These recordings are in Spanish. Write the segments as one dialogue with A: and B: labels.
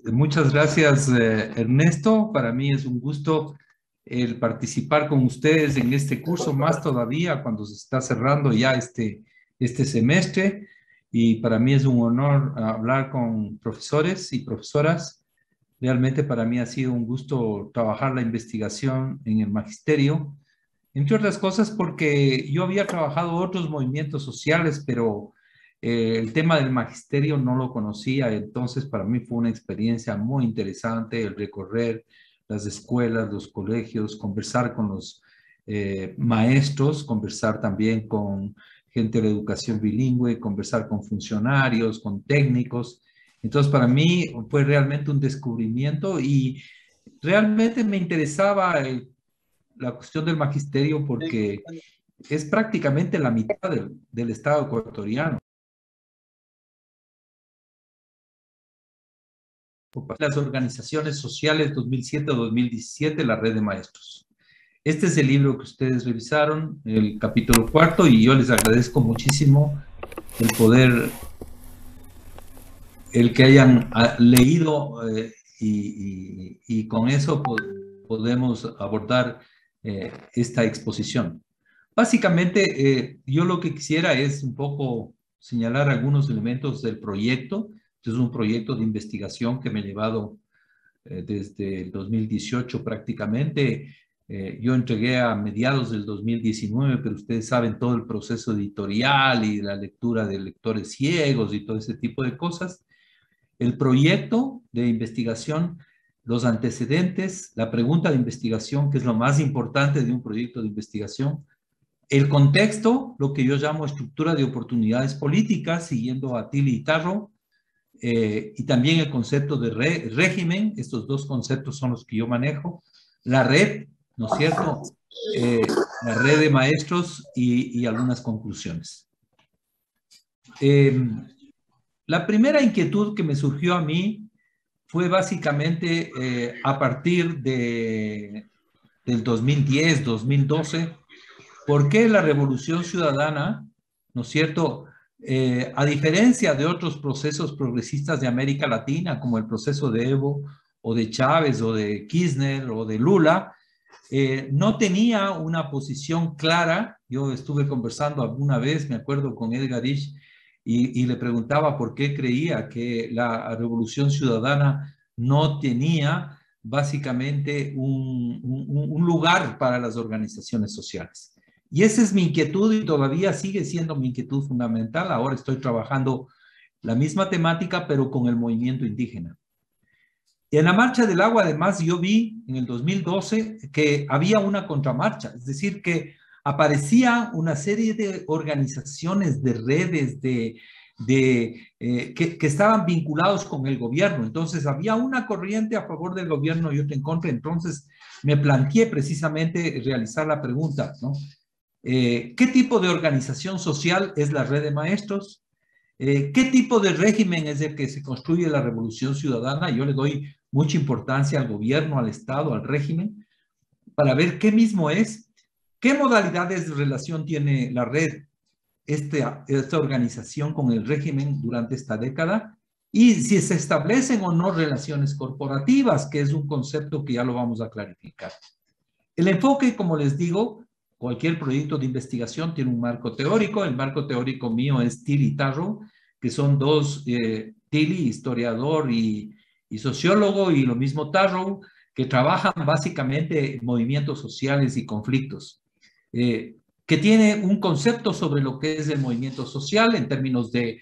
A: Muchas gracias, Ernesto. Para mí es un gusto el participar con ustedes en este curso, más todavía cuando se está cerrando ya este semestre. Y para mí es un honor hablar con profesores y profesoras. Realmente para mí ha sido un gusto trabajar la investigación en el magisterio, entre otras cosas porque yo había trabajado otros movimientos sociales, pero el tema del magisterio no lo conocía. Entonces para mí fue una experiencia muy interesante el recorrer las escuelas, los colegios, conversar con los maestros, conversar también con gente de la educación bilingüe, conversar con funcionarios, con técnicos. Entonces para mí fue realmente un descubrimiento y realmente me interesaba la cuestión del magisterio porque es prácticamente la mitad del Estado ecuatoriano. Las organizaciones sociales 2007-2017, la red de maestros. Este es el libro que ustedes revisaron, el capítulo cuarto, y yo les agradezco muchísimo el poder, el que hayan leído y con eso podemos abordar esta exposición. Básicamente, yo lo que quisiera es un poco señalar algunos elementos del proyecto. Este es un proyecto de investigación que me ha llevado desde el 2018 prácticamente. Yo entregué a mediados del 2019, pero ustedes saben todo el proceso editorial y la lectura de lectores ciegos y todo ese tipo de cosas. El proyecto de investigación, los antecedentes, la pregunta de investigación, que es lo más importante de un proyecto de investigación, el contexto, lo que yo llamo estructura de oportunidades políticas, siguiendo a Tilly y Tarro, y también el concepto de régimen. Estos dos conceptos son los que yo manejo. La red, ¿no es cierto? La red de maestros y algunas conclusiones. La primera inquietud que me surgió a mí fue básicamente a partir del 2010, 2012, ¿por qué la Revolución Ciudadana, ¿no es cierto? A diferencia de otros procesos progresistas de América Latina, como el proceso de Evo, o de Chávez, o de Kirchner, o de Lula, no tenía una posición clara. Yo estuve conversando alguna vez, me acuerdo, con Edgar Isch, y le preguntaba por qué creía que la Revolución Ciudadana no tenía básicamente un lugar para las organizaciones sociales. Y esa es mi inquietud y todavía sigue siendo mi inquietud fundamental. Ahora estoy trabajando la misma temática, pero con el movimiento indígena. Y en la Marcha del Agua, además, yo vi en el 2012 que había una contramarcha, es decir, que aparecía una serie de organizaciones, de redes, que estaban vinculados con el gobierno. Entonces, había una corriente a favor del gobierno y otra en contra. Entonces, me planteé precisamente realizar la pregunta, ¿no? ¿Qué tipo de organización social es la red de maestros? ¿Qué tipo de régimen es el que se construye la Revolución Ciudadana? Yo le doy mucha importancia al gobierno, al Estado, al régimen, para ver qué mismo es, qué modalidades de relación tiene la red, esta organización con el régimen durante esta década, y si se establecen o no relaciones corporativas, que es un concepto que ya lo vamos a clarificar. El enfoque, como les digo, cualquier proyecto de investigación tiene un marco teórico. El marco teórico mío es Tilly y Tarro, que son dos, Tilly, historiador y sociólogo, y lo mismo Tarro, que trabajan básicamente movimientos sociales y conflictos, que tiene un concepto sobre lo que es el movimiento social en términos de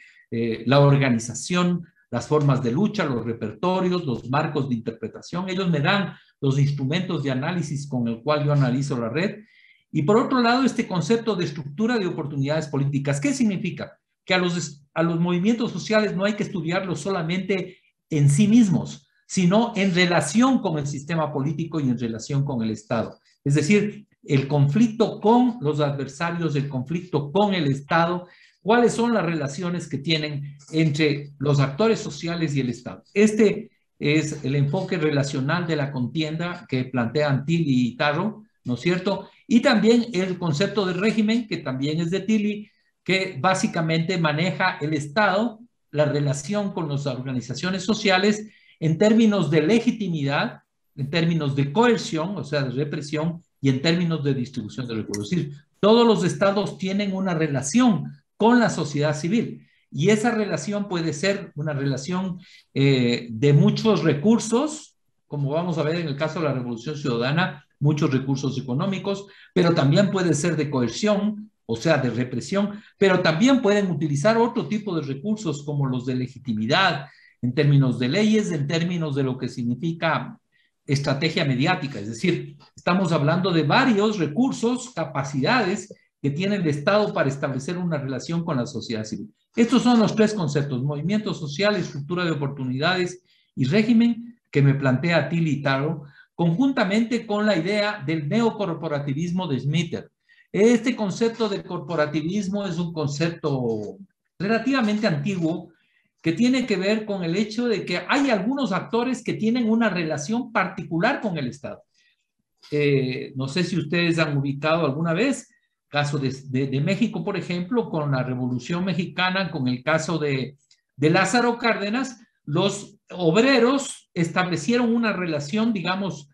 A: la organización, las formas de lucha, los repertorios, los marcos de interpretación. Ellos me dan los instrumentos de análisis con el cual yo analizo la red. Y por otro lado, este concepto de estructura de oportunidades políticas. ¿Qué significa? Que a los movimientos sociales no hay que estudiarlos solamente en sí mismos, sino en relación con el sistema político y en relación con el Estado. Es decir, el conflicto con los adversarios, el conflicto con el Estado, cuáles son las relaciones que tienen entre los actores sociales y el Estado. Este es el enfoque relacional de la contienda que plantean Tilly y Tarro, ¿no es cierto? Y también el concepto de régimen, que también es de Tilly, que básicamente maneja el Estado, la relación con las organizaciones sociales en términos de legitimidad, en términos de coerción, o sea, de represión, y en términos de distribución de recursos. Es decir, todos los estados tienen una relación con la sociedad civil. Y esa relación puede ser una relación de muchos recursos, como vamos a ver en el caso de la Revolución Ciudadana, muchos recursos económicos, pero también puede ser de coerción, o sea, de represión, pero también pueden utilizar otro tipo de recursos como los de legitimidad, en términos de leyes, en términos de lo que significa estrategia mediática. Es decir, estamos hablando de varios recursos, capacidades que tiene el Estado para establecer una relación con la sociedad civil. Estos son los tres conceptos: movimiento social, estructura de oportunidades y régimen, que me plantea Tilly Taro, conjuntamente con la idea del neocorporativismo de Schmitter. Este concepto de corporativismo es un concepto relativamente antiguo que tiene que ver con el hecho de que hay algunos actores que tienen una relación particular con el Estado. No sé si ustedes han ubicado alguna vez caso de México, por ejemplo, con la Revolución Mexicana, con el caso de Lázaro Cárdenas. Los obreros establecieron una relación, digamos,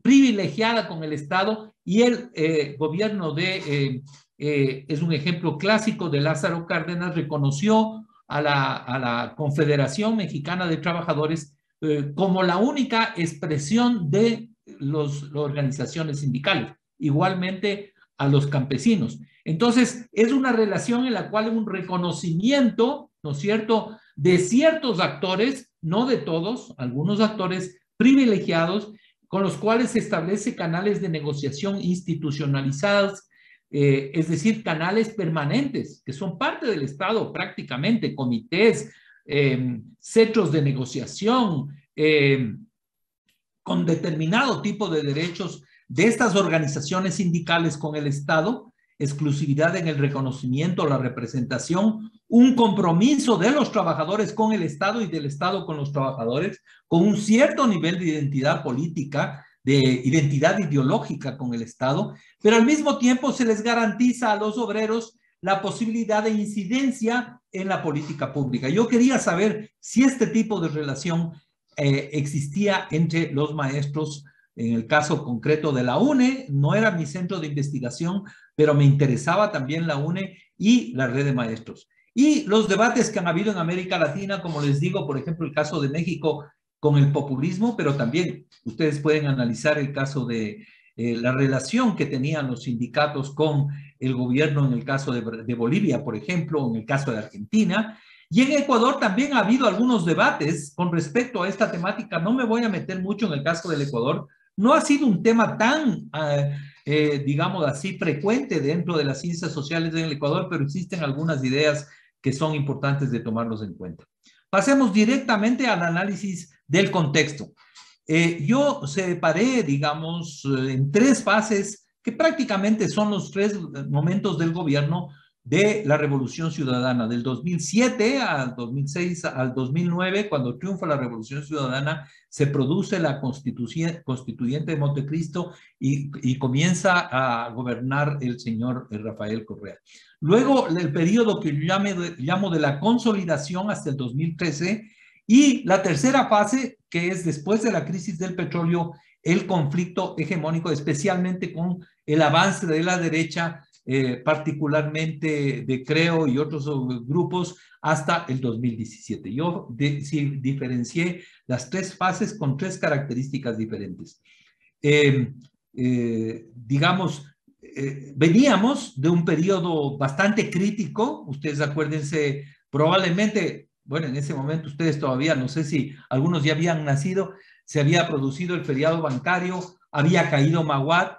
A: privilegiada con el Estado, y el gobierno es un ejemplo clásico de Lázaro Cárdenas, reconoció a la Confederación Mexicana de Trabajadores como la única expresión de las organizaciones sindicales, igualmente a los campesinos. Entonces, es una relación en la cual un reconocimiento, ¿no es cierto?, de ciertos actores, no de todos, algunos actores privilegiados, con los cuales se establece canales de negociación institucionalizados, es decir, canales permanentes, que son parte del Estado prácticamente, comités, centros de negociación, con determinado tipo de derechos de estas organizaciones sindicales con el Estado, exclusividad en el reconocimiento, la representación, un compromiso de los trabajadores con el Estado y del Estado con los trabajadores, con un cierto nivel de identidad política, de identidad ideológica con el Estado, pero al mismo tiempo se les garantiza a los obreros la posibilidad de incidencia en la política pública. Yo quería saber si este tipo de relación existía entre los maestros. En el caso concreto de la UNE, no era mi centro de investigación, pero me interesaba también la UNE y la red de maestros. Y los debates que han habido en América Latina, como les digo, por ejemplo, el caso de México con el populismo, pero también ustedes pueden analizar el caso de la relación que tenían los sindicatos con el gobierno en el caso de Bolivia, por ejemplo, en el caso de Argentina. Y en Ecuador también ha habido algunos debates con respecto a esta temática. No me voy a meter mucho en el caso del Ecuador. No ha sido un tema tan, digamos así, frecuente dentro de las ciencias sociales en el Ecuador, pero existen algunas ideas que son importantes de tomarlos en cuenta. Pasemos directamente al análisis del contexto. Yo separé, digamos, en tres fases que prácticamente son los tres momentos del gobierno de la Revolución Ciudadana, del 2007 al 2006 al 2009, cuando triunfa la Revolución Ciudadana, se produce la constituyente de Montecristo y comienza a gobernar el señor Rafael Correa. Luego el periodo que yo llamo de la consolidación hasta el 2013, y la tercera fase, que es después de la crisis del petróleo, el conflicto hegemónico, especialmente con el avance de la derecha, particularmente de Creo y otros grupos, hasta el 2017. Yo diferencié las tres fases con tres características diferentes. Digamos, veníamos de un periodo bastante crítico. Ustedes acuérdense, probablemente, bueno, en ese momento ustedes todavía, no sé si algunos ya habían nacido, se había producido el feriado bancario, había caído Maguad,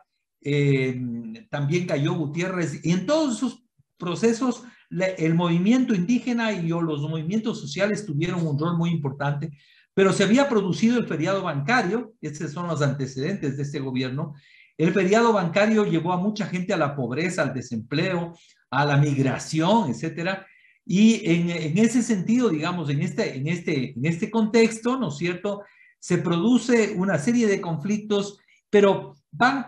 A: también cayó Gutiérrez, y en todos esos procesos el movimiento indígena y los movimientos sociales tuvieron un rol muy importante, pero se había producido el feriado bancario. Estos son los antecedentes de este gobierno. El feriado bancario llevó a mucha gente a la pobreza, al desempleo, a la migración, etcétera. Y en ese sentido, digamos, en este contexto, ¿no es cierto?, se produce una serie de conflictos, pero van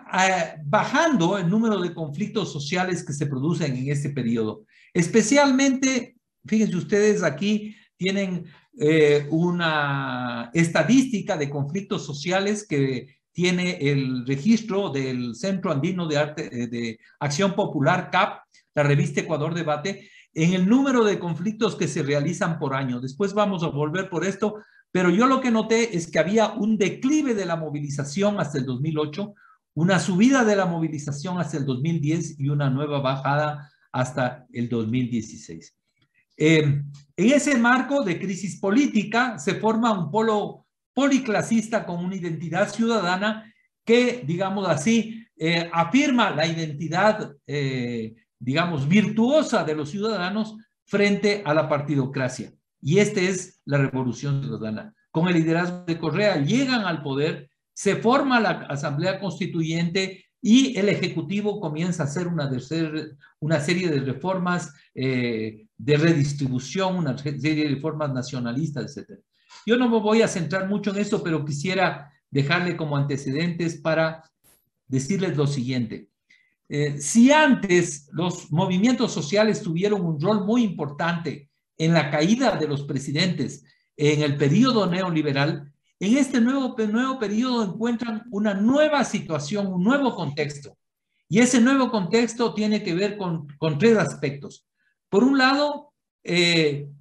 A: bajando el número de conflictos sociales que se producen en este periodo. Especialmente, fíjense ustedes, aquí tienen una estadística de conflictos sociales que tiene el registro del Centro Andino de Arte de Acción Popular, CAP, la revista Ecuador Debate, en el número de conflictos que se realizan por año. Después vamos a volver por esto, pero yo lo que noté es que había un declive de la movilización hasta el 2008, una subida de la movilización hasta el 2010 y una nueva bajada hasta el 2016. En ese marco de crisis política se forma un polo policlasista con una identidad ciudadana que, digamos así, afirma la identidad, digamos, virtuosa de los ciudadanos frente a la partidocracia. Y esta es la revolución ciudadana. Con el liderazgo de Correa llegan al poder, se forma la Asamblea Constituyente y el Ejecutivo comienza a hacer una serie de reformas de redistribución, una serie de reformas nacionalistas, etc. Yo no me voy a centrar mucho en eso, pero quisiera dejarle como antecedentes para decirles lo siguiente. Si antes los movimientos sociales tuvieron un rol muy importante en la caída de los presidentes en el periodo neoliberal, en este nuevo periodo encuentran una nueva situación, un nuevo contexto. Y ese nuevo contexto tiene que ver con tres aspectos. Por un lado,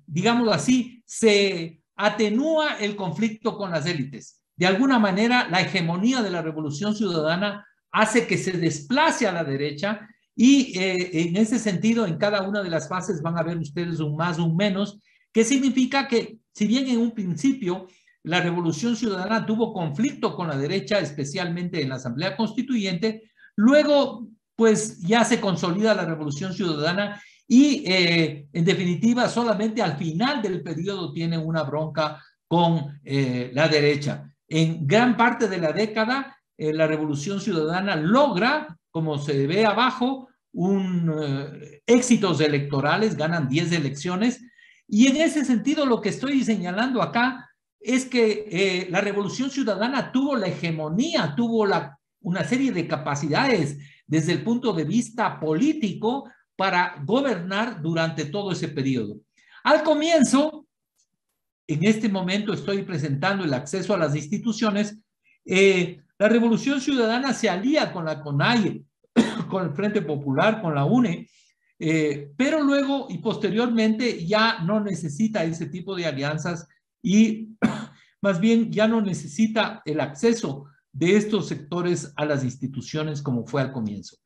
A: digámoslo así, se atenúa el conflicto con las élites. De alguna manera, la hegemonía de la Revolución Ciudadana hace que se desplace a la derecha y en ese sentido, en cada una de las fases van a ver ustedes un más, un menos, que significa que si bien en un principio la Revolución Ciudadana tuvo conflicto con la derecha, especialmente en la Asamblea Constituyente, luego pues ya se consolida la Revolución Ciudadana y en definitiva solamente al final del periodo tiene una bronca con la derecha. En gran parte de la década, la Revolución Ciudadana logra, como se ve abajo, éxitos electorales, ganan 10 elecciones, y en ese sentido lo que estoy señalando acá es que la Revolución Ciudadana tuvo la hegemonía, tuvo una serie de capacidades desde el punto de vista político para gobernar durante todo ese periodo. Al comienzo, en este momento estoy presentando el acceso a las instituciones, la Revolución Ciudadana se alía con la CONAIE, con el Frente Popular, con la UNE, pero luego y posteriormente ya no necesita ese tipo de alianzas y más bien ya no necesita el acceso de estos sectores a las instituciones como fue al comienzo.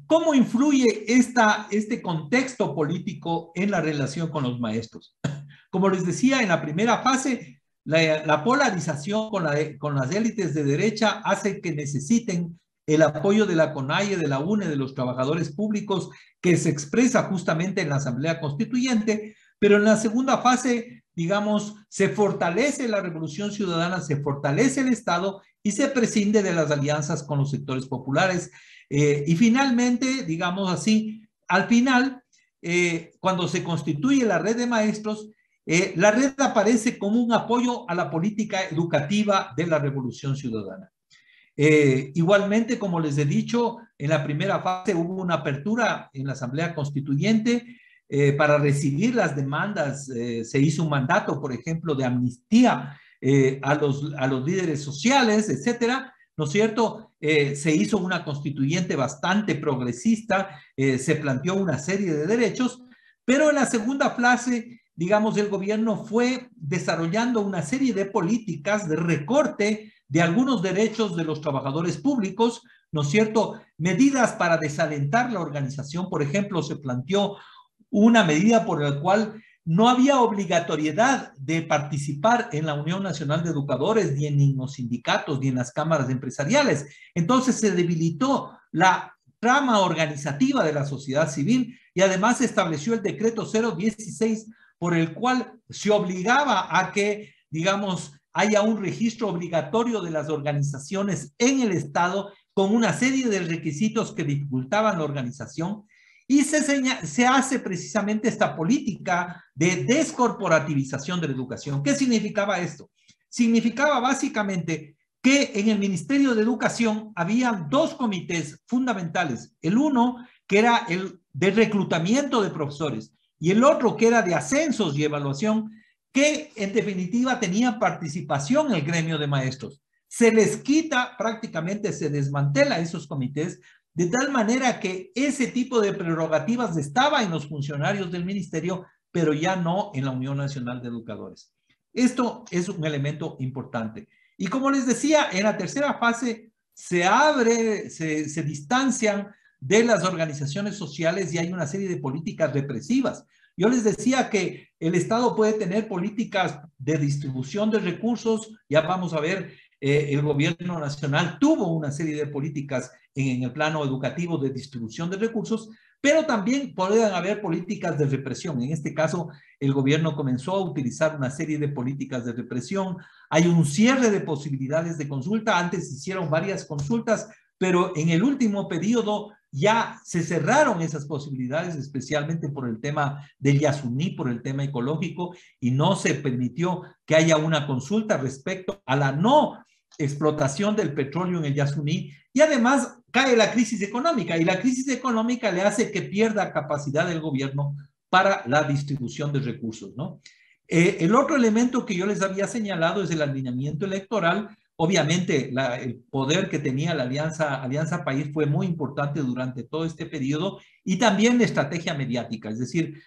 A: ¿Cómo influye este contexto político en la relación con los maestros? Como les decía, en la primera fase, la polarización con las élites de derecha hace que necesiten el apoyo de la CONAIE, de la UNE, de los trabajadores públicos, que se expresa justamente en la Asamblea Constituyente, pero en la segunda fase, digamos, se fortalece la Revolución Ciudadana, se fortalece el Estado y se prescinde de las alianzas con los sectores populares. Y finalmente, digamos así, al final, cuando se constituye la red de maestros, la red aparece como un apoyo a la política educativa de la Revolución Ciudadana. Igualmente, como les he dicho, en la primera fase hubo una apertura en la Asamblea Constituyente para recibir las demandas. Se hizo un mandato, por ejemplo, de amnistía a los líderes sociales, etcétera, ¿no es cierto? Se hizo una constituyente bastante progresista, se planteó una serie de derechos, pero en la segunda fase, digamos, el gobierno fue desarrollando una serie de políticas de recorte de algunos derechos de los trabajadores públicos, ¿no es cierto? Medidas para desalentar la organización, por ejemplo, se planteó una medida por la cual no había obligatoriedad de participar en la Unión Nacional de Educadores, ni en los sindicatos, ni en las cámaras empresariales. Entonces se debilitó la trama organizativa de la sociedad civil y además se estableció el decreto 016 por el cual se obligaba a que, digamos, haya un registro obligatorio de las organizaciones en el Estado con una serie de requisitos que dificultaban la organización y se hace precisamente esta política de descorporativización de la educación. ¿Qué significaba esto? Significaba básicamente que en el Ministerio de Educación había dos comités fundamentales. El uno, que era el de reclutamiento de profesores, y el otro que era de ascensos y evaluación, que en definitiva tenía participación en el gremio de maestros. Se les quita, prácticamente se desmantela esos comités, de tal manera que ese tipo de prerrogativas estaba en los funcionarios del ministerio, pero ya no en la Unión Nacional de Educadores. Esto es un elemento importante. Y como les decía, en la tercera fase se distancian de las organizaciones sociales y hay una serie de políticas represivas. Yo les decía que el Estado puede tener políticas de distribución de recursos, ya vamos a ver, el gobierno nacional tuvo una serie de políticas en el plano educativo de distribución de recursos, pero también podrían haber políticas de represión. En este caso, el gobierno comenzó a utilizar una serie de políticas de represión. Hay un cierre de posibilidades de consulta. Antes hicieron varias consultas, pero en el último periodo ya se cerraron esas posibilidades, especialmente por el tema del Yasuní, por el tema ecológico, y no se permitió que haya una consulta respecto a la no explotación del petróleo en el Yasuní. Y además cae la crisis económica, y la crisis económica le hace que pierda capacidad del gobierno para la distribución de recursos, ¿no? El otro elemento que yo les había señalado es el alineamiento electoral. Obviamente, el poder que tenía la Alianza País fue muy importante durante todo este periodo, y también la estrategia mediática, es decir,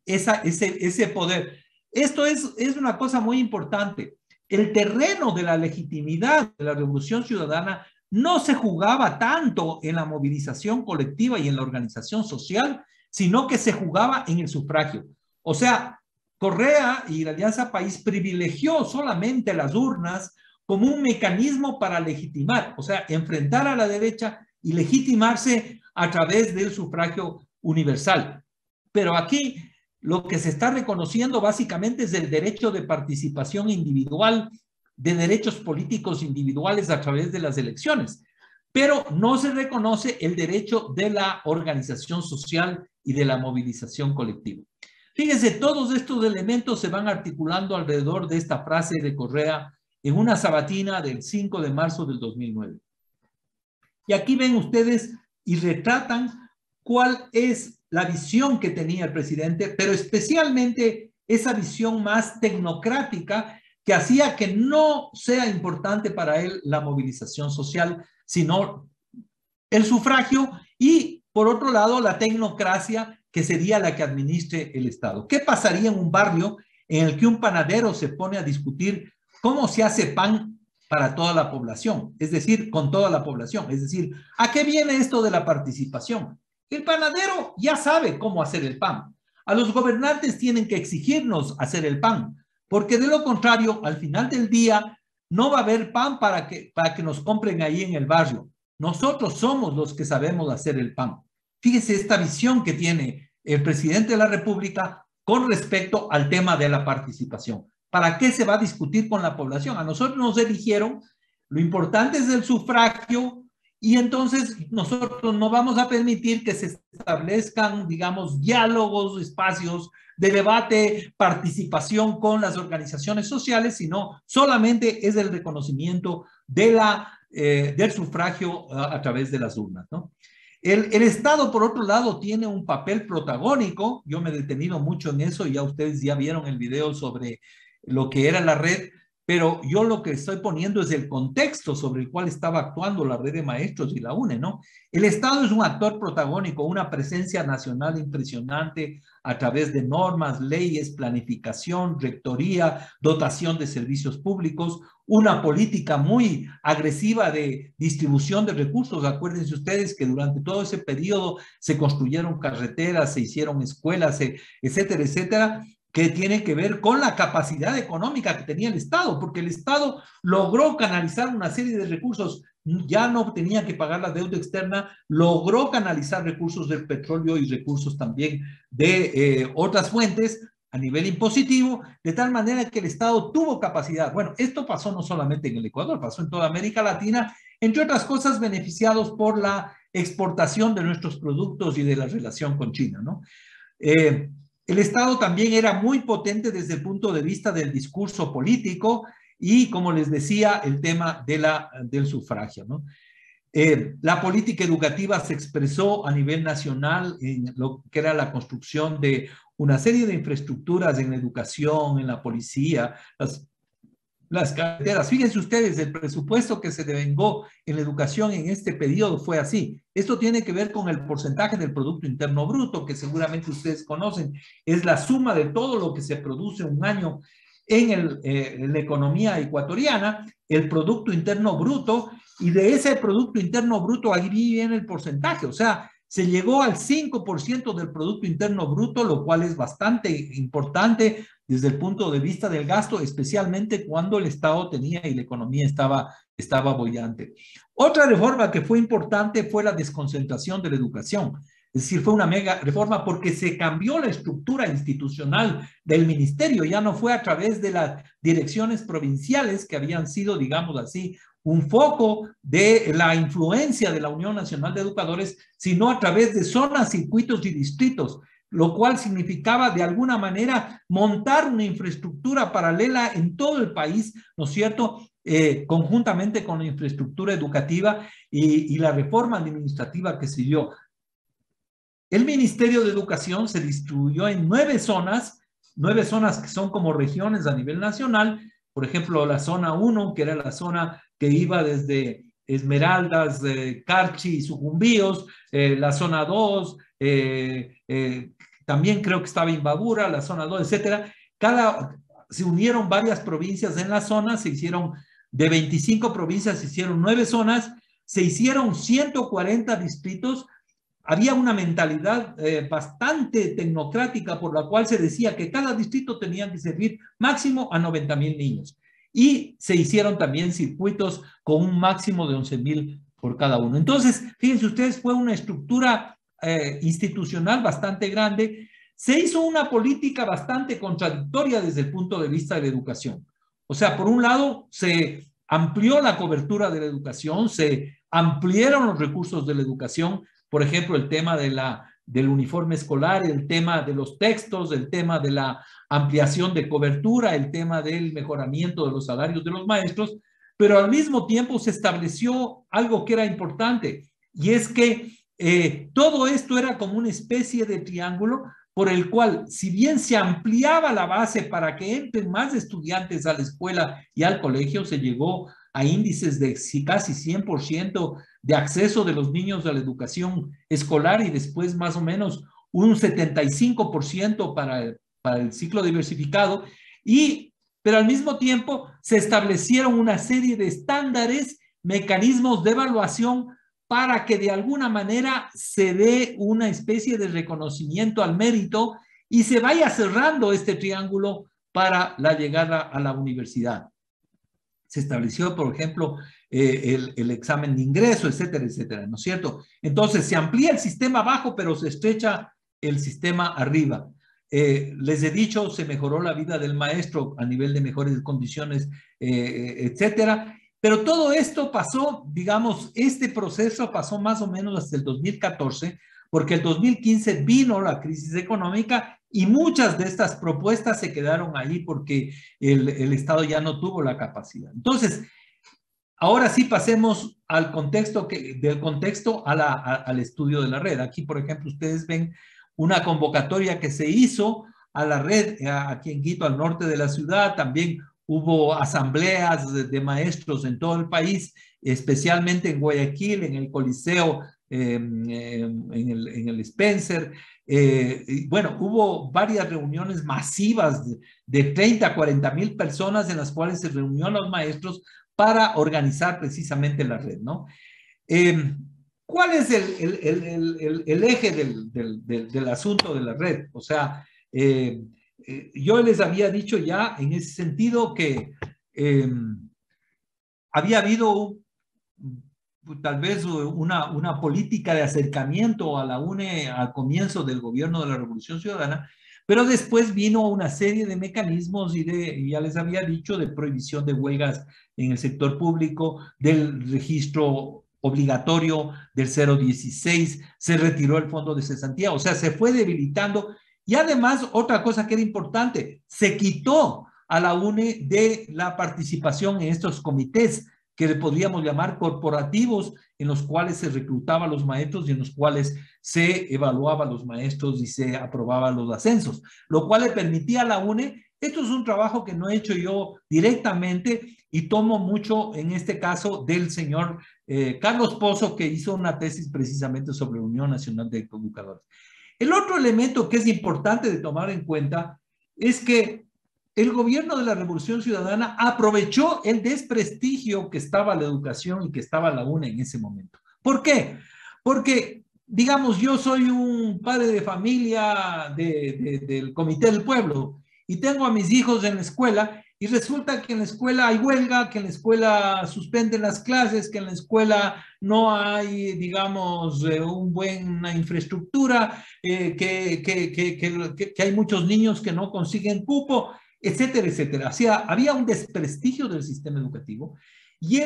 A: ese poder. Esto es una cosa muy importante. El terreno de la legitimidad de la Revolución Ciudadana no se jugaba tanto en la movilización colectiva y en la organización social, sino que se jugaba en el sufragio. O sea, Correa y la Alianza País privilegió solamente las urnas como un mecanismo para legitimar, o sea, enfrentar a la derecha y legitimarse a través del sufragio universal. Pero aquí lo que se está reconociendo básicamente es el derecho de participación individual, de derechos políticos individuales a través de las elecciones, pero no se reconoce el derecho de la organización social y de la movilización colectiva. Fíjense, todos estos elementos se van articulando alrededor de esta frase de Correa en una sabatina del 5 de marzo del 2009. Y aquí ven ustedes y retratan cuál es la visión que tenía el presidente, pero especialmente esa visión más tecnocrática que hacía que no sea importante para él la movilización social, sino el sufragio y, por otro lado, la tecnocracia, que sería la que administre el Estado. ¿Qué pasaría en un barrio en el que un panadero se pone a discutir cómo se hace pan para toda la población? Es decir, con toda la población. Es decir, ¿a qué viene esto de la participación? El panadero ya sabe cómo hacer el pan. A los gobernantes tienen que exigirnos hacer el pan, porque de lo contrario, al final del día, no va a haber pan para que nos compren ahí en el barrio. Nosotros somos los que sabemos hacer el pan. Fíjese esta visión que tiene el presidente de la República con respecto al tema de la participación. ¿Para qué se va a discutir con la población? A nosotros nos eligieron, lo importante es el sufragio, y entonces nosotros no vamos a permitir que se establezcan, digamos, diálogos, espacios de debate, participación con las organizaciones sociales, sino solamente es el reconocimiento de del sufragio a través de las urnas, ¿no? El Estado, por otro lado, tiene un papel protagónico. Yo me he detenido mucho en eso, y ya ustedes ya vieron el video sobre lo que era la red, pero yo lo que estoy poniendo es el contexto sobre el cual estaba actuando la red de maestros y la UNE, ¿no? El Estado es un actor protagónico, una presencia nacional impresionante a través de normas, leyes, planificación, rectoría, dotación de servicios públicos, una política muy agresiva de distribución de recursos. Acuérdense ustedes que durante todo ese periodo se construyeron carreteras, se hicieron escuelas, etcétera, etcétera, que tiene que ver con la capacidad económica que tenía el Estado, porque el Estado logró canalizar una serie de recursos, ya no tenía que pagar la deuda externa, logró canalizar recursos del petróleo y recursos también de otras fuentes a nivel impositivo, de tal manera que el Estado tuvo capacidad. Bueno, esto pasó no solamente en el Ecuador, pasó en toda América Latina, entre otras cosas beneficiados por la exportación de nuestros productos y de la relación con China, ¿no? El Estado también era muy potente desde el punto de vista del discurso político y, como les decía, el tema del sufragio, ¿no? La política educativa se expresó a nivel nacional en lo que era la construcción de una serie de infraestructuras en la educación, en la policía, las carreteras. Fíjense ustedes, el presupuesto que se devengó en la educación en este periodo fue así. Esto tiene que ver con el porcentaje del Producto Interno Bruto, que seguramente ustedes conocen. Es la suma de todo lo que se produce un año en la economía ecuatoriana, el Producto Interno Bruto, y de ese Producto Interno Bruto ahí viene el porcentaje. O sea, se llegó al 5% del Producto Interno Bruto, lo cual es bastante importante desde el punto de vista del gasto, especialmente cuando el Estado tenía y la economía estaba bollante. Otra reforma que fue importante fue la desconcentración de la educación. Es decir, fue una mega reforma porque se cambió la estructura institucional del ministerio. Ya no fue a través de las direcciones provinciales que habían sido, digamos así, un foco de la influencia de la Unión Nacional de Educadores, sino a través de zonas, circuitos y distritos, lo cual significaba de alguna manera montar una infraestructura paralela en todo el país, ¿no es cierto?, conjuntamente con la infraestructura educativa y la reforma administrativa que siguió. El Ministerio de Educación se distribuyó en 9 zonas que son como regiones a nivel nacional. Por ejemplo, la zona 1, que era la zona que iba desde Esmeraldas, Carchi y Sucumbíos, la zona 2, también creo que estaba Imbabura, la zona 2, etcétera. Se unieron varias provincias en la zona, se hicieron de 25 provincias, se hicieron 9 zonas, se hicieron 140 distritos. Había una mentalidad bastante tecnocrática por la cual se decía que cada distrito tenía que servir máximo a 90,000 niños. Y se hicieron también circuitos con un máximo de 11,000 por cada uno. Entonces, fíjense ustedes, fue una estructura institucional bastante grande. Se hizo una política bastante contradictoria desde el punto de vista de la educación. O sea, por un lado, se amplió la cobertura de la educación, se ampliaron los recursos de la educación, por ejemplo, el tema del uniforme escolar, el tema de los textos, el tema de la ampliación de cobertura, el tema del mejoramiento de los salarios de los maestros, pero al mismo tiempo se estableció algo que era importante, y es que todo esto era como una especie de triángulo por el cual, si bien se ampliaba la base para que entren más estudiantes a la escuela y al colegio, se llegó a índices de casi 100% de acceso de los niños a la educación escolar y después más o menos un 75% para el ciclo diversificado, pero al mismo tiempo se establecieron una serie de estándares, mecanismos de evaluación para que de alguna manera se dé una especie de reconocimiento al mérito y se vaya cerrando este triángulo para la llegada a la universidad. Se estableció, por ejemplo, el examen de ingreso, etcétera, etcétera, ¿no es cierto? Entonces, se amplía el sistema abajo, pero se estrecha el sistema arriba. Les he dicho, se mejoró la vida del maestro a nivel de mejores condiciones, etcétera. Pero todo esto pasó, digamos, este proceso pasó más o menos hasta el 2014, porque el 2015 vino la crisis económica y muchas de estas propuestas se quedaron ahí porque el Estado ya no tuvo la capacidad. Entonces, ahora sí pasemos al contexto, del contexto al estudio de la red. Aquí, por ejemplo, ustedes ven una convocatoria que se hizo a la red aquí en Quito, al norte de la ciudad. También hubo asambleas de maestros en todo el país, especialmente en Guayaquil, en el Coliseo, en el Spencer. Y bueno, hubo varias reuniones masivas de 30 a 40,000 personas en las cuales se reunió a los maestros para organizar precisamente la red, ¿no? ¿Cuál es el eje del asunto de la red? O sea, yo les había dicho ya en ese sentido que había habido tal vez una política de acercamiento a la UNE al comienzo del gobierno de la Revolución Ciudadana, pero después vino una serie de mecanismos y ya les había dicho, de prohibición de huelgas en el sector público, del registro obligatorio del 016, se retiró el fondo de cesantía, o sea, se fue debilitando. Y además, otra cosa que era importante, se quitó a la UNE de la participación en estos comités que le podríamos llamar corporativos, en los cuales se reclutaba a los maestros y en los cuales se evaluaba a los maestros y se aprobaban los ascensos, lo cual le permitía a la UNE. Esto es un trabajo que no he hecho yo directamente y tomo mucho en este caso del señor Carlos Pozo, que hizo una tesis precisamente sobre la Unión Nacional de Educadores. El otro elemento que es importante de tomar en cuenta es que el gobierno de la Revolución Ciudadana aprovechó el desprestigio que estaba la educación y que estaba la UNE en ese momento. ¿Por qué? Porque, digamos, yo soy un padre de familia del Comité del Pueblo y tengo a mis hijos en la escuela y resulta que en la escuela hay huelga, que en la escuela suspenden las clases, que en la escuela no hay, digamos, una infraestructura, que hay muchos niños que no consiguen cupo, etcétera, etcétera. O sea, había un desprestigio del sistema educativo y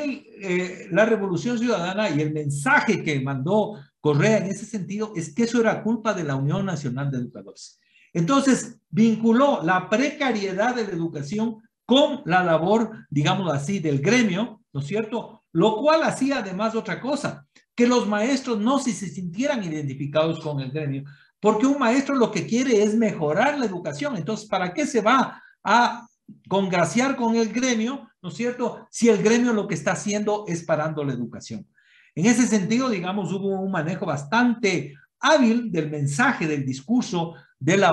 A: la Revolución Ciudadana y el mensaje que mandó Correa en ese sentido es que eso era culpa de la Unión Nacional de Educadores. Entonces, vinculó la precariedad de la educación con la labor, digamos así, del gremio, ¿no es cierto? Lo cual hacía además otra cosa, que los maestros no se sintieran identificados con el gremio, porque un maestro lo que quiere es mejorar la educación. Entonces, ¿para qué se va a congraciar con el gremio, ¿no es cierto? Si el gremio lo que está haciendo es parando la educación. En ese sentido, digamos, hubo un manejo bastante hábil del mensaje, del discurso del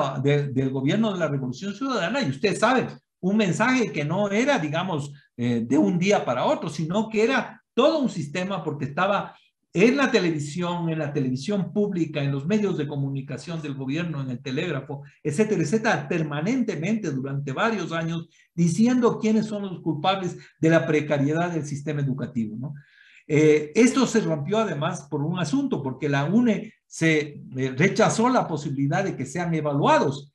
A: gobierno de la Revolución Ciudadana, y usted sabe, un mensaje que no era, digamos, de un día para otro, sino que era todo un sistema porque estaba en la televisión pública, en los medios de comunicación del gobierno, en el telégrafo, etcétera, etcétera, permanentemente durante varios años, diciendo quiénes son los culpables de la precariedad del sistema educativo, ¿no? Esto se rompió además por un asunto, porque la UNE se rechazó la posibilidad de que sean evaluados.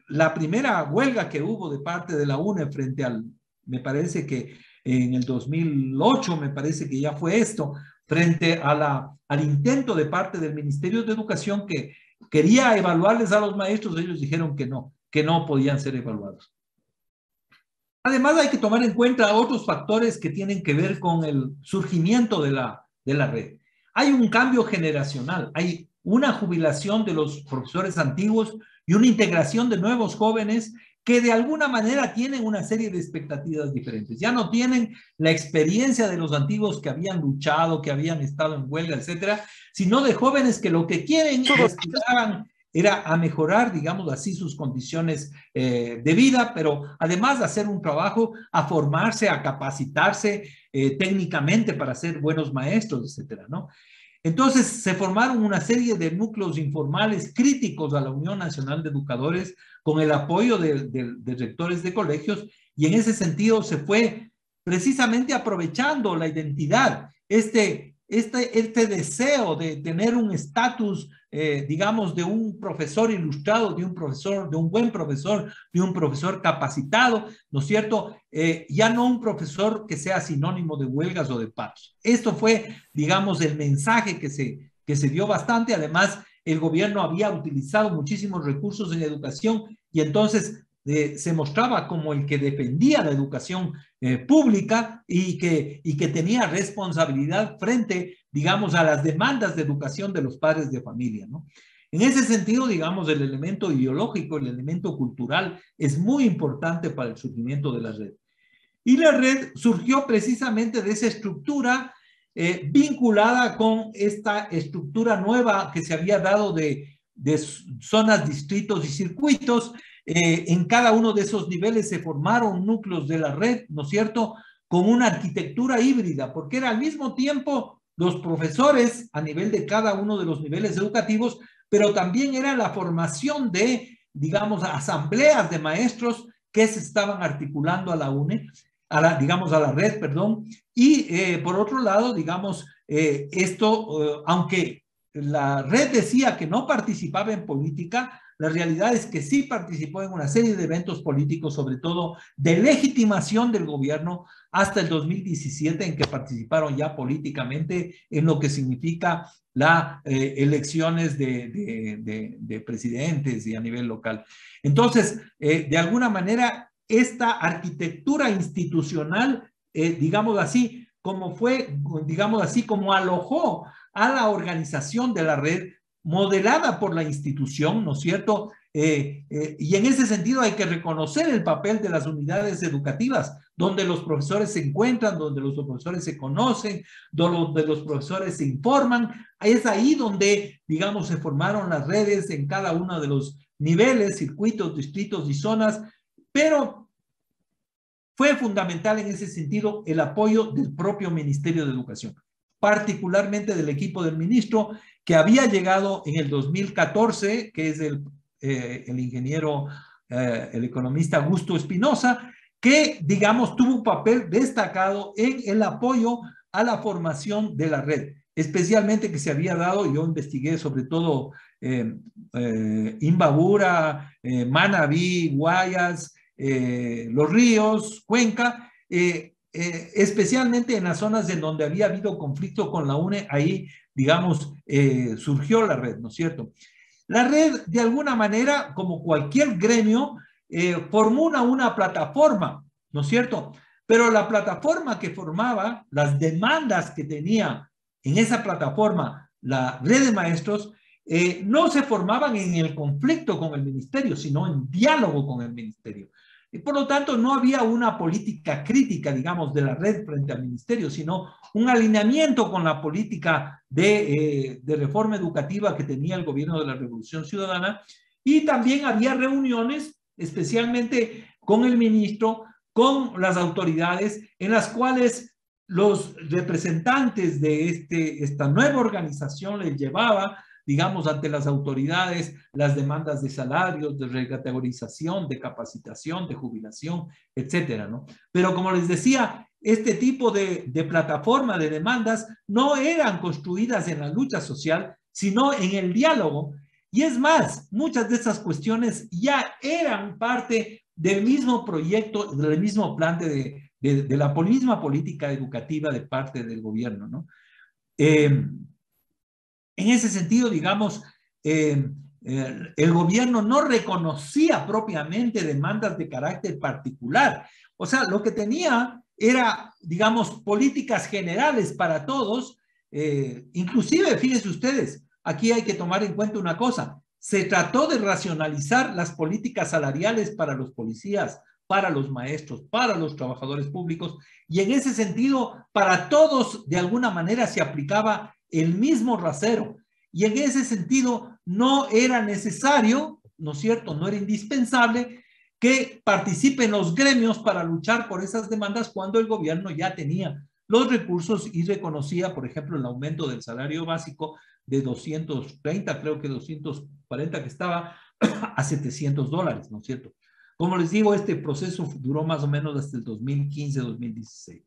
A: La primera huelga que hubo de parte de la UNE frente me parece que en el 2008, me parece que ya fue esto, frente al intento de parte del Ministerio de Educación que quería evaluarles a los maestros, ellos dijeron que no podían ser evaluados. Además, hay que tomar en cuenta otros factores que tienen que ver con el surgimiento de la red. Hay un cambio generacional, hay una jubilación de los profesores antiguos y una integración de nuevos jóvenes que de alguna manera tienen una serie de expectativas diferentes. Ya no tienen la experiencia de los antiguos que habían luchado, que habían estado en huelga, etcétera, sino de jóvenes que lo que quieren y aspiraban era a mejorar, digamos así, sus condiciones de vida, pero además de hacer un trabajo, a formarse, a capacitarse técnicamente para ser buenos maestros, etcétera, ¿no? Entonces se formaron una serie de núcleos informales críticos a la Unión Nacional de Educadores con el apoyo de rectores de colegios y en ese sentido se fue precisamente aprovechando la identidad, este deseo de tener un estatus, digamos, de un profesor ilustrado, de un buen profesor, de un profesor capacitado, ¿no es cierto? Ya no un profesor que sea sinónimo de huelgas o de paros. Esto fue, digamos, el mensaje que se dio bastante. Además, el gobierno había utilizado muchísimos recursos en educación y entonces se mostraba como el que defendía la educación pública y que tenía responsabilidad frente, digamos, a las demandas de educación de los padres de familia, ¿no? En ese sentido, digamos, el elemento ideológico, el elemento cultural es muy importante para el surgimiento de la red. Y la red surgió precisamente de esa estructura vinculada con esta estructura nueva que se había dado de zonas, distritos y circuitos. En cada uno de esos niveles se formaron núcleos de la red, ¿no es cierto?, con una arquitectura híbrida, porque era al mismo tiempo los profesores a nivel de cada uno de los niveles educativos, pero también era la formación de, digamos, asambleas de maestros que se estaban articulando a la UNE, digamos, a la red, perdón, y por otro lado, digamos, aunque la red decía que no participaba en política, la realidad es que sí participó en una serie de eventos políticos, sobre todo de legitimación del gobierno, hasta el 2017, en que participaron ya políticamente en lo que significa las elecciones de presidentes y a nivel local. Entonces, de alguna manera, esta arquitectura institucional digamos así, como fue, digamos así, como alojó a la organización de la red modelada por la institución, ¿no es cierto? Y en ese sentido hay que reconocer el papel de las unidades educativas, donde los profesores se encuentran, donde los profesores se conocen, donde los profesores se informan. Es ahí donde, digamos, se formaron las redes en cada uno de los niveles, circuitos, distritos y zonas, pero fue fundamental en ese sentido el apoyo del propio Ministerio de Educación, particularmente del equipo del ministro que había llegado en el 2014, que es el ingeniero, el economista Augusto Espinosa, que, digamos, tuvo un papel destacado en el apoyo a la formación de la red, especialmente que se había dado, yo investigué sobre todo Imbabura, Manabí, Guayas, Los Ríos, Cuenca, especialmente en las zonas en donde había habido conflicto con la UNE, ahí, digamos, surgió la red, ¿no es cierto? La red, de alguna manera, como cualquier gremio, formó una plataforma, ¿no es cierto? Pero la plataforma que formaba, las demandas que tenía en esa plataforma la red de maestros, no se formaban en el conflicto con el ministerio, sino en diálogo con el ministerio. Y por lo tanto, no había una política crítica, digamos, de la red frente al ministerio, sino un alineamiento con la política de reforma educativa que tenía el gobierno de la Revolución Ciudadana. Y también había reuniones, especialmente con el ministro, con las autoridades, en las cuales los representantes de esta nueva organización les llevaba, digamos, ante las autoridades, las demandas de salarios, de recategorización, de capacitación, de jubilación, etcétera, ¿no? Pero como les decía, este tipo de plataforma de demandas no eran construidas en la lucha social, sino en el diálogo. Y es más, muchas de esas cuestiones ya eran parte del mismo proyecto, del mismo plan de la misma política educativa de parte del gobierno, ¿no? En ese sentido, digamos, el gobierno no reconocía propiamente demandas de carácter particular. O sea, lo que tenía era, digamos, políticas generales para todos. Inclusive, fíjense ustedes, aquí hay que tomar en cuenta una cosa. Se trató de racionalizar las políticas salariales para los policías, para los maestros, para los trabajadores públicos, y en ese sentido, para todos, de alguna manera, se aplicaba el mismo rasero. Y en ese sentido, no era necesario, ¿no es cierto?, no era indispensable que participen los gremios para luchar por esas demandas cuando el gobierno ya tenía los recursos y reconocía, por ejemplo, el aumento del salario básico de 230, creo que 240 que estaba, a $700, ¿no es cierto? Como les digo, este proceso duró más o menos hasta el 2015-2016.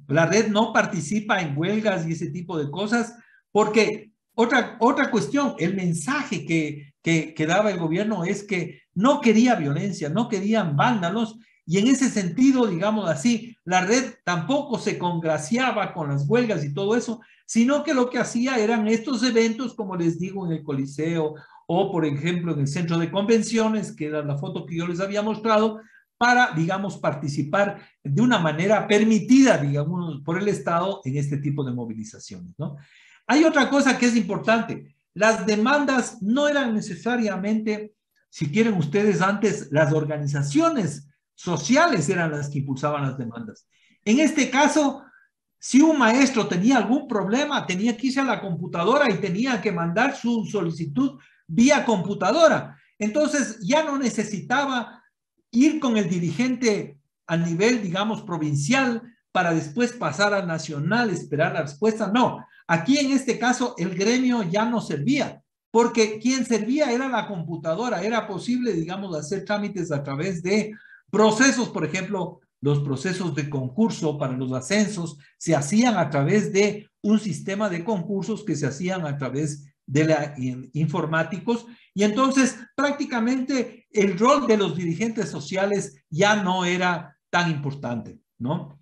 A: La red no participa en huelgas y ese tipo de cosas porque otra cuestión, el mensaje que daba el gobierno es que no quería violencia, no querían vándalos, y en ese sentido, digamos así, la red tampoco se congraciaba con las huelgas y todo eso, sino que lo que hacía eran estos eventos, como les digo, en el Coliseo o, por ejemplo, en el centro de convenciones, que era la foto que yo les había mostrado, para, digamos, participar de una manera permitida, digamos, por el Estado en este tipo de movilizaciones, ¿no? Hay otra cosa que es importante. Las demandas no eran necesariamente, si quieren ustedes antes, las organizaciones sociales eran las que impulsaban las demandas. En este caso, si un maestro tenía algún problema, tenía que irse a la computadora y tenía que mandar su solicitud vía computadora. Entonces ya no necesitaba ir con el dirigente a nivel, digamos, provincial para después pasar al nacional, esperar la respuesta. No, aquí en este caso el gremio ya no servía, porque quien servía era la computadora. Era posible, digamos, hacer trámites a través de procesos, por ejemplo, los procesos de concurso para los ascensos se hacían a través de un sistema de concursos que se hacían a través de la informáticos, y entonces prácticamente el rol de los dirigentes sociales ya no era tan importante, ¿no?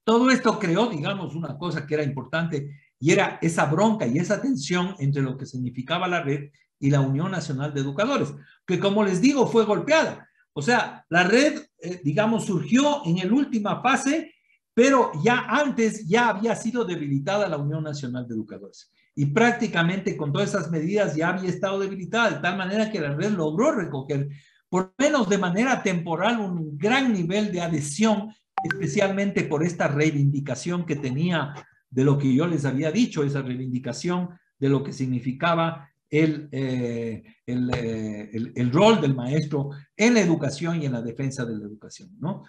A: Todo esto creó, digamos, una cosa que era importante, y era esa bronca y esa tensión entre lo que significaba la red y la Unión Nacional de Educadores, que, como les digo, fue golpeada. O sea, la red, digamos, surgió en la última fase, pero ya antes ya había sido debilitada la Unión Nacional de Educadores. Y prácticamente con todas esas medidas ya había estado debilitada, de tal manera que la red logró recoger, por lo menos de manera temporal, un gran nivel de adhesión, especialmente por esta reivindicación que tenía de lo que yo les había dicho, esa reivindicación de lo que significaba el rol del maestro en la educación y en la defensa de la educación, ¿no?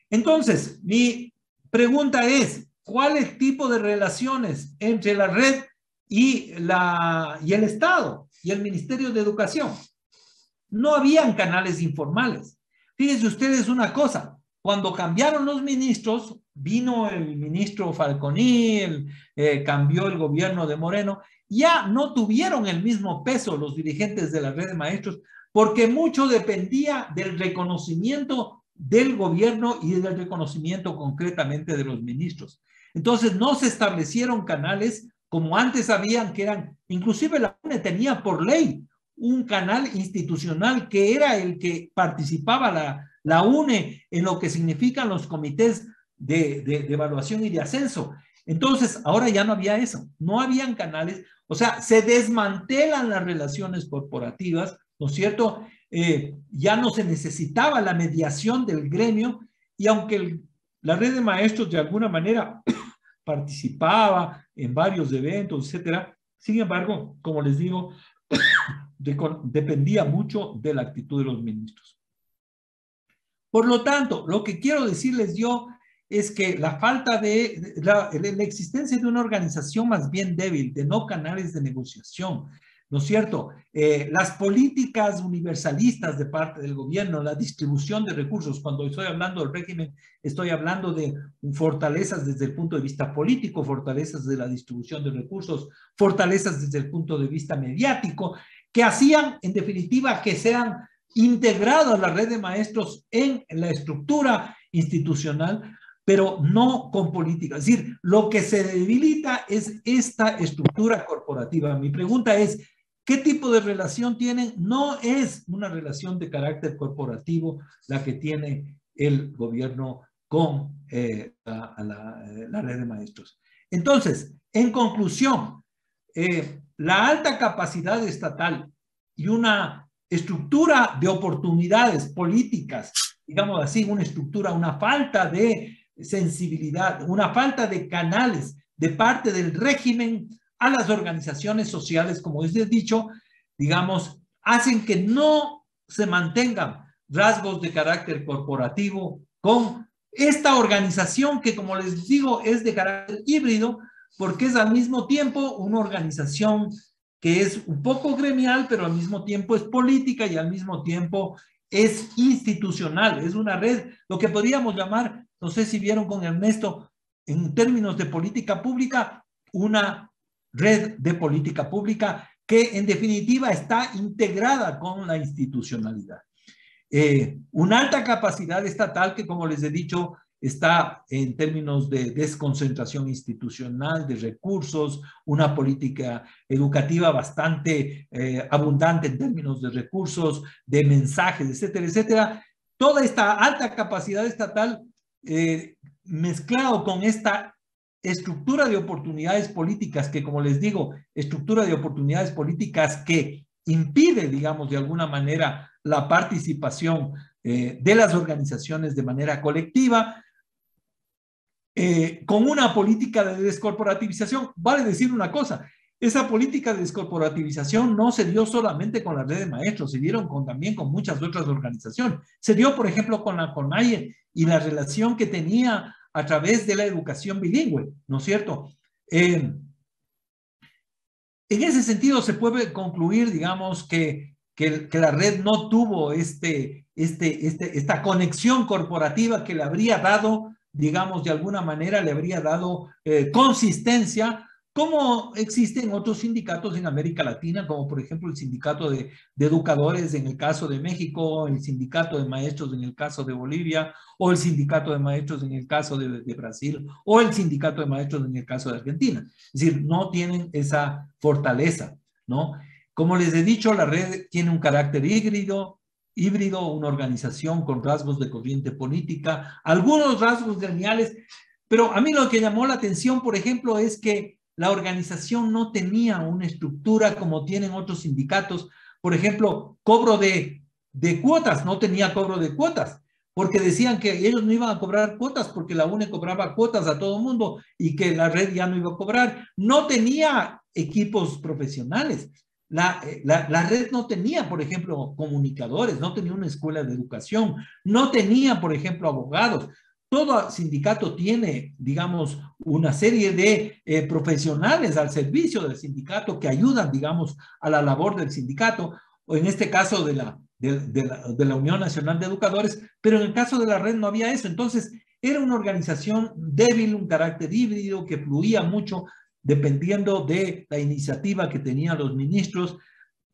A: Entonces, mi pregunta es, ¿cuál es el tipo de relaciones entre la red y el Estado y el Ministerio de Educación? No habían canales informales. Fíjense ustedes una cosa, cuando cambiaron los ministros, vino el ministro Falconi, cambió el gobierno de Moreno, ya no tuvieron el mismo peso los dirigentes de la red de maestros, porque mucho dependía del reconocimiento del gobierno y del reconocimiento concretamente de los ministros. Entonces no se establecieron canales como antes habían, que eran, inclusive la UNE tenía por ley un canal institucional que era el que participaba la UNE en lo que significan los comités de evaluación y de ascenso. Entonces, ahora ya no había eso, no habían canales, o sea, se desmantelan las relaciones corporativas, ¿no es cierto? Ya no se necesitaba la mediación del gremio, y aunque la red de maestros de alguna manera participaba en varios eventos, etcétera, sin embargo, como les digo, dependía mucho de la actitud de los ministros. Por lo tanto, lo que quiero decirles yo es que la falta de la existencia de una organización más bien débil, de no canales de negociación, ¿no es cierto? Las políticas universalistas de parte del gobierno, la distribución de recursos, cuando estoy hablando del régimen, estoy hablando de fortalezas desde el punto de vista político, fortalezas de la distribución de recursos, fortalezas desde el punto de vista mediático, que hacían, en definitiva, que sean integrados la red de maestros en la estructura institucional, pero no con política. Es decir, lo que se debilita es esta estructura corporativa. Mi pregunta es, ¿qué tipo de relación tienen? No es una relación de carácter corporativo la que tiene el gobierno con la red de maestros. Entonces, en conclusión, la alta capacidad estatal y una estructura de oportunidades políticas, digamos así, una estructura, una falta de sensibilidad, una falta de canales de parte del régimen a las organizaciones sociales, como les he dicho, digamos, hacen que no se mantengan rasgos de carácter corporativo con esta organización que, como les digo, es de carácter híbrido, porque es al mismo tiempo una organización que es un poco gremial, pero al mismo tiempo es política y al mismo tiempo es institucional, es una red, lo que podríamos llamar, no sé si vieron con Ernesto, en términos de política pública, una red de política pública que en definitiva está integrada con la institucionalidad. Una alta capacidad estatal que, como les he dicho, está en términos de desconcentración institucional, de recursos, una política educativa bastante abundante en términos de recursos, de mensajes, etcétera, etcétera. Toda esta alta capacidad estatal mezclado con esta estructura de oportunidades políticas que, como les digo, estructura de oportunidades políticas que impide, digamos, de alguna manera la participación de las organizaciones de manera colectiva, con una política de descorporativización. Vale decir una cosa, esa política de descorporativización no se dio solamente con la red de maestros, se dieron también con muchas otras organizaciones. Se dio, por ejemplo, con la CONAIE y la relación que tenía a través de la educación bilingüe, ¿no es cierto? En ese sentido se puede concluir, digamos, que la red no tuvo esta conexión corporativa que le habría dado, digamos, de alguna manera le habría dado consistencia, como existen otros sindicatos en América Latina, como por ejemplo el sindicato de educadores en el caso de México, el sindicato de maestros en el caso de Bolivia, o el sindicato de maestros en el caso de Brasil, o el sindicato de maestros en el caso de Argentina. Es decir, no tienen esa fortaleza, ¿no? Como les he dicho, la red tiene un carácter híbrido híbrido, una organización con rasgos de corriente política, algunos rasgos gremiales, pero a mí lo que llamó la atención, por ejemplo, es que la organización no tenía una estructura como tienen otros sindicatos. Por ejemplo, cobro de cuotas, no tenía cobro de cuotas, porque decían que ellos no iban a cobrar cuotas porque la UNE cobraba cuotas a todo mundo y que la red ya no iba a cobrar. No tenía equipos profesionales. La red no tenía, por ejemplo, comunicadores, no tenía una escuela de educación, no tenía, por ejemplo, abogados. Todo sindicato tiene, digamos, una serie de profesionales al servicio del sindicato que ayudan, digamos, a la labor del sindicato, o en este caso de la Unión Nacional de Educadores, pero en el caso de la red no había eso. Entonces, era una organización débil, un carácter híbrido que fluía mucho dependiendo de la iniciativa que tenían los ministros.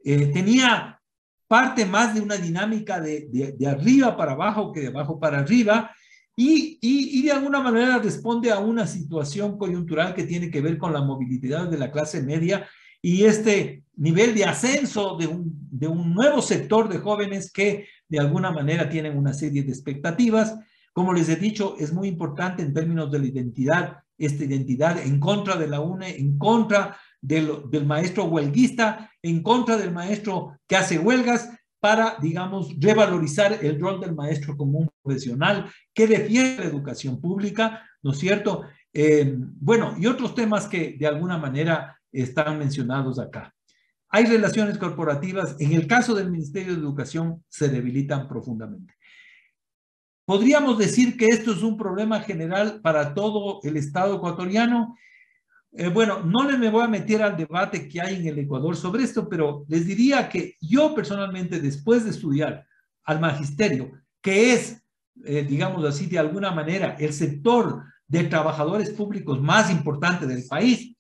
A: Tenía parte más de una dinámica de arriba para abajo que de abajo para arriba, y de alguna manera responde a una situación coyuntural que tiene que ver con la movilidad de la clase media y este nivel de ascenso de un nuevo sector de jóvenes que de alguna manera tienen una serie de expectativas. Como les he dicho, es muy importante en términos de la identidad, esta identidad en contra de la UNE, en contra del maestro huelguista, en contra del maestro que hace huelgas, para, digamos, revalorizar el rol del maestro como un profesional que defiende la educación pública, ¿no es cierto? Bueno, y otros temas que de alguna manera están mencionados acá. Hay relaciones corporativas, en el caso del Ministerio de Educación, se debilitan profundamente. ¿Podríamos decir que esto es un problema general para todo el Estado ecuatoriano? Bueno, no me voy a meter al debate que hay en el Ecuador sobre esto, pero les diría que yo personalmente, después de estudiar al magisterio, que es, digamos así, de alguna manera, el sector de trabajadores públicos más importante del país,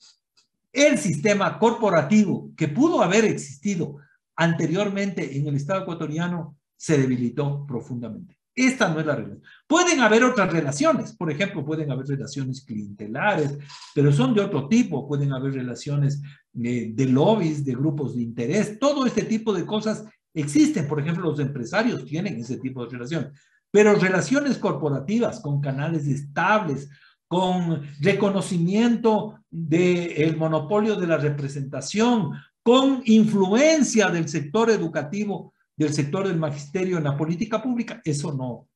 A: el sistema corporativo que pudo haber existido anteriormente en el Estado ecuatoriano se debilitó profundamente. Esta no es la relación. Pueden haber otras relaciones, por ejemplo, pueden haber relaciones clientelares, pero son de otro tipo, pueden haber relaciones de lobbies, de grupos de interés, todo este tipo de cosas existen. Por ejemplo, los empresarios tienen ese tipo de relación, pero relaciones corporativas con canales estables, con reconocimiento del monopolio de la representación, con influencia del sector educativo, del sector del magisterio en la política pública, eso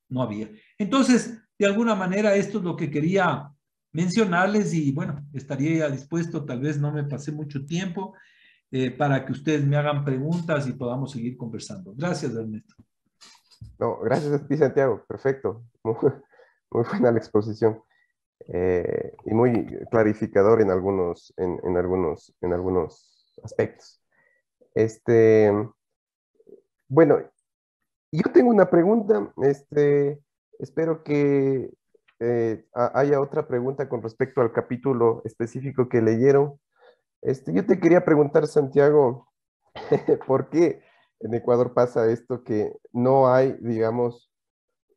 A: no había. Entonces, de alguna manera, esto es lo que quería mencionarles y bueno, estaría ya dispuesto, tal vez no me pasé mucho tiempo, para que ustedes me hagan preguntas y podamos seguir conversando. Gracias, Ernesto.
B: No, gracias a ti, Santiago. Perfecto. Muy buena la exposición. Y muy clarificador en algunos aspectos. Este, bueno, yo tengo una pregunta. Espero que haya otra pregunta con respecto al capítulo específico que leyeron. Yo te quería preguntar, Santiago, ¿por qué en Ecuador pasa esto que no hay, digamos,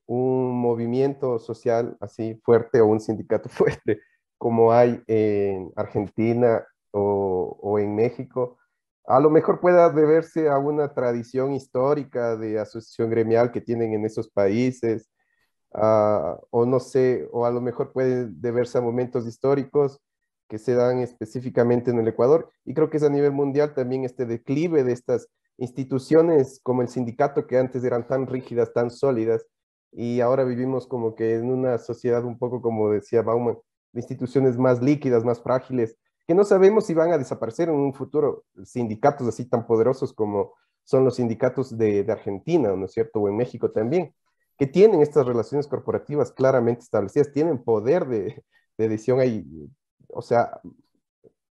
B: un movimiento social así fuerte o un sindicato fuerte como hay en Argentina o en México? A lo mejor pueda deberse a una tradición histórica de asociación gremial que tienen en esos países, o no sé, o a lo mejor puede deberse a momentos históricos que se dan específicamente en el Ecuador. Y creo que es a nivel mundial también este declive de estas instituciones como el sindicato que antes eran tan rígidas, tan sólidas, y ahora vivimos como que en una sociedad un poco, como decía Bauman, de instituciones más líquidas, más frágiles, que no sabemos si van a desaparecer en un futuro sindicatos así tan poderosos como son los sindicatos de Argentina, ¿no es cierto? O en México también, que tienen estas relaciones corporativas claramente establecidas, tienen poder de decisión ahí. O sea,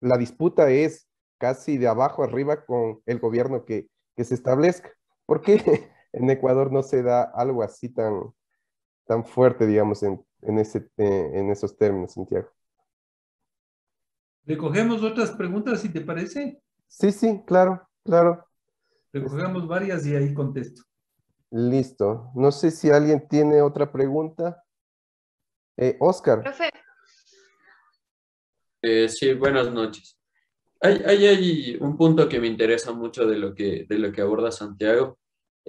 B: la disputa es casi de abajo arriba con el gobierno que se establezca. ¿Por qué en Ecuador no se da algo así tan fuerte, digamos, en esos términos, Santiago?
A: Recogemos otras preguntas, si te parece.
B: Sí, sí, claro, claro.
A: Recogemos varias y ahí contesto.
B: Listo. No sé si alguien tiene otra pregunta. Oscar.
C: Profe,
D: Sí, buenas noches. Hay un punto que me interesa mucho de lo que aborda Santiago,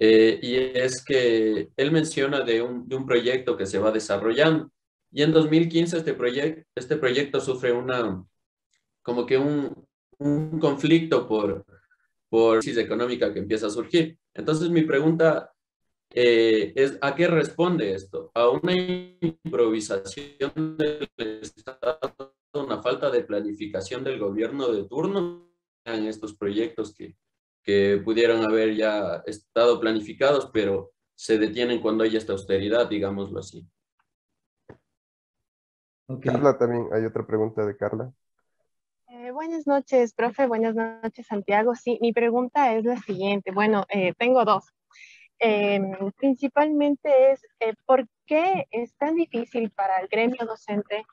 D: y es que él menciona de un proyecto que se va desarrollando. Y en 2015 este proyecto sufre como que un conflicto por crisis económica que empieza a surgir. Entonces mi pregunta es, ¿a qué responde esto? ¿A una improvisación del Estado, una falta de planificación del gobierno de turno en estos proyectos que pudieron haber ya estado planificados, pero se detienen cuando hay esta austeridad, digámoslo así?
A: Ok.
B: Carla, también hay otra pregunta de Carla.
C: Buenas noches, profe. Buenas noches, Santiago. Sí, mi pregunta es la siguiente. Bueno, tengo dos. Principalmente es, ¿por qué es tan difícil para el gremio docente,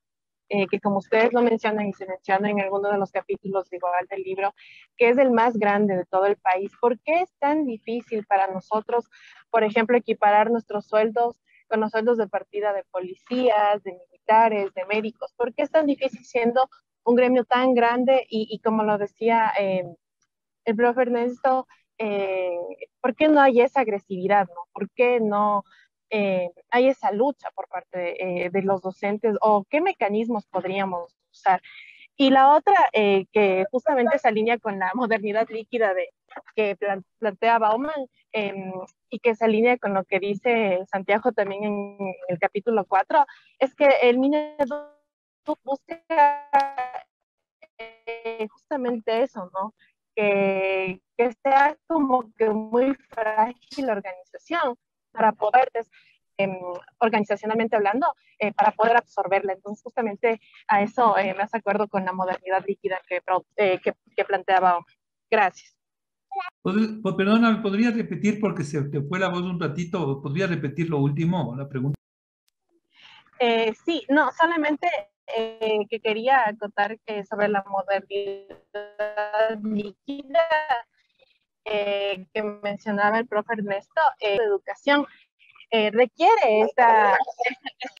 C: que como ustedes lo mencionan y se menciona en alguno de los capítulos igual del libro, que es el más grande de todo el país? ¿Por qué es tan difícil para nosotros, por ejemplo, equiparar nuestros sueldos con los sueldos de partida de policías, de militares, de médicos? ¿Por qué es tan difícil siendo un gremio tan grande y como lo decía el profe Ernesto, eh, ¿por qué no hay esa agresividad, no? ¿Por qué no hay esa lucha por parte de los docentes, o qué mecanismos podríamos usar? Y la otra, que justamente se alinea con la modernidad líquida que plantea Bauman, eh, y que se alinea con lo que dice Santiago también en el capítulo 4, es que el Mineduc busca justamente eso, ¿no? Que sea como que muy frágil la organización para poder, eh, organizacionalmente hablando, para poder absorberla. Entonces, justamente a eso me hace acuerdo con la modernidad líquida que planteaba. Gracias.
A: Perdona, ¿podrías repetir porque se te fue la voz un ratito? ¿Podrías repetir lo último, la pregunta?
C: Sí, no, solamente que quería contar sobre la modernidad líquida que mencionaba el profe Ernesto. De educación requiere esta